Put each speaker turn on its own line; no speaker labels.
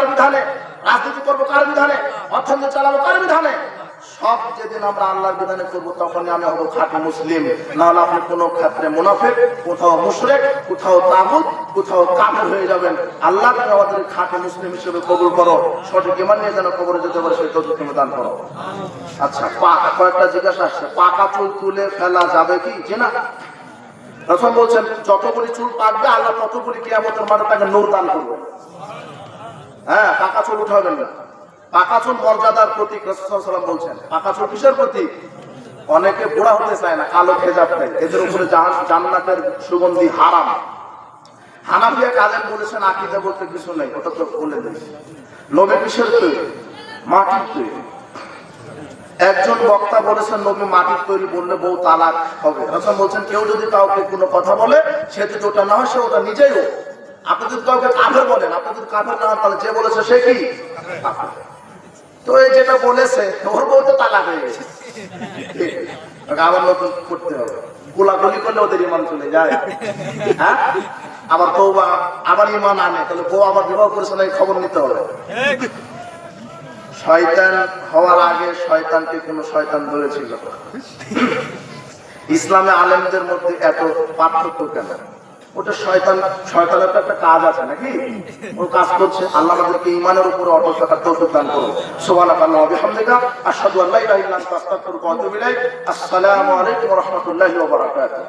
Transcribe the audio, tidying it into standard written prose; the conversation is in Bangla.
কার বিধানে, রাজনীতি করবো কার বিধানে, অর্থনীতি চালাবো কার বিধানে, সব যেদিন আমরা আল্লাহর বিধানে করবো তখনই আমি হবো খাঁটি মুসলিম। নাহলে আপনি কোনো ক্ষেত্রে মুনাফিক, কোথাও মুশরিক, কোথাও তাগুত, কোথাও কাফের হয়ে যাবেন। আল্লাহ তুমি আমাদের খাঁটি মুসলিম হিসেবে কবুল করো, সঠিক ঈমান নিয়ে যেন কবরে যেতে পারে সেই তৌফিক তুমি দান করো। আচ্ছা, কয়েকটা জিজ্ঞাসা আসছে, পাকা চুল তুলে ফেলা যাবে কি? জি না। রাসূল বলছেন যতগুলি চুল পাকবে আল্লাহ ততগুলি কিয়ামতের মাঠে তাকে নূর দান করবে। হ্যাঁ, পাকা চুল উঠাবেন না। পাকা চুল মর্যাদার প্রতীক। রাসূল সাল্লাল্লাহু আলাইহি ওয়াসাল্লাম বলছেন পাকা চুল কিসের প্রতীক? অনেকে বুড়া হতে চায় না, কালো খেজাব দেয়, এদের উপরে জান্নাতের সুগন্ধি হারাম। হানাফিয়া কালেম বলেছেন আকীদা বলতে কিছু নেই, ওটা তো বলে দিয়েছে। নবী কিসের তৈরি? মাটির তৈরি। একজন বক্তা বলেছেন নবী মাটির তৈরি বললে বউ তালাক হবে। রাসূল বলছেন কেউ যদি কাউকে কোনো কথা বলে সে যদি ওটা না হয় সে ওটা নিজেই হোক। আপনি যদি কাউকে কাফের বলেন, আপনি যদি কাফের না হন তাহলে যে বলেছে সে কি কাফের। তো এই যেটা বলেছে ওর বউ তো তালাক হয়ে গেছে, আবার নতুন করতে হবে। গোলাগুলি করলে ওদের ঈমান চলে যায়। হ্যাঁ, আবার তওবা, আবার ঈমান আনে, তাহলে বউ আবার বিবাহ করেছে না এই খবর নিতে হবে। শয়তান হওয়ার আগে শয়তানকে কোন শয়তান ধরেছিল? ইসলামে আলেমদের মধ্যে এত পার্থক্য কেন? ওটা শয়তানের তো একটা কাজ আছে নাকি, ও কাজ করছে। আল্লাহ আমাদেরকে ঈমানের উপরে অটল থাকার তৌফিক দান করুন। সুবহানাল্লাহি ওয়া বিহামদিহি, আশহাদু আল্লা ইলাহা ইল্লা আনতা, আস্তাগফিরুকা ওয়া আতুবু ইলাইক। আসসালামু আলাইকুম ওয়া রাহমাতুল্লাহি ওয়া বারাকাতুহু।